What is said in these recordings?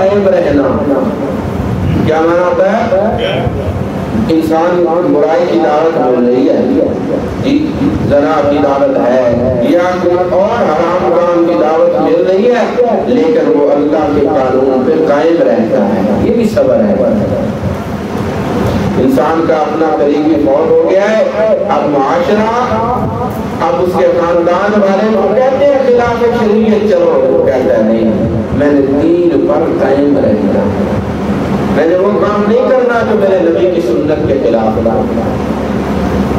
قائم رہنا. کیا مانا ہوتا ہے؟ انسان برائی کی دعوت مل رہی ہے، زنا کی دعوت ہے یا کوئی اور حرام کام کی دعوت مل رہی ہے، لیکن وہ اللہ کے قانون پہ قائم رہتا ہے. یہ بھی صبر ہے. انسان کا اپنا قریبی فوت ہو گیا ہے، اب معاشرہ، اب اس کے خاندان والے کو کہتے ہیں خلاف شریعت چلو، وہ کہتا ہے نہیں، میں نے دین پر قائم رہنا، میں نے وہ کام نہیں کرنا جو میرے نبی کی سنت کے خلاف تھا.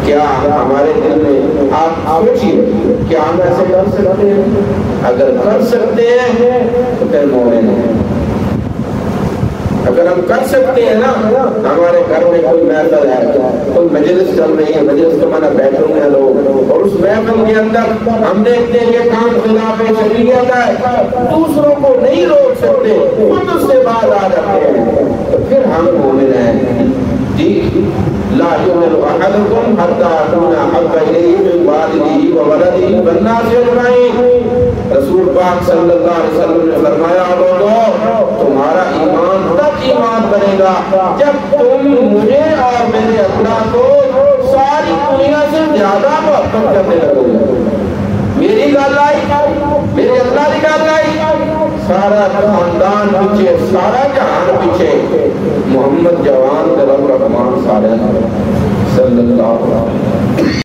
کیا ہمارے دل میں، آپ سوچیے، کیا ہم ایسے کر سکتے ہیں؟ اگر کر سکتے ہیں تو پھر مومن ہیں. اگر ہم کر سکتے ہیں نا، ہمارے گھر میں کوئی محفل ہے، کوئی مجلس چل رہی ہے، مجلس کا مانا بیٹھے ہوئے ہیں لوگ، اور اس محفل کے اندر ہم دیکھتے ہیں کہ کام خلاف شریعت ہے، دوسروں کو نہیں روک سکتے، خود اس سے باہر آ جاتے ہیں، تو پھر ہم مومن ہیں. جی لا یؤمن احدکم حتی اکون احب الیہ من والدہ وولدہ والناس اجمعین. رسول پاک صلی اللہ علیہ وسلم نے فرمایا، لوگوں تمہارا ایمان تب ایمان بنے گا جب تم مجھے اور میرے اللہ کو ساری دنیا سے زیادہ محبت کرنے لگو گے. میری گل آئی، میرے اللہ کی گل آئی، سارا خاندان پیچھے، سارا جہان پیچھے، محمد جوان رب رحمان صلی اللہ علیہ وسلم.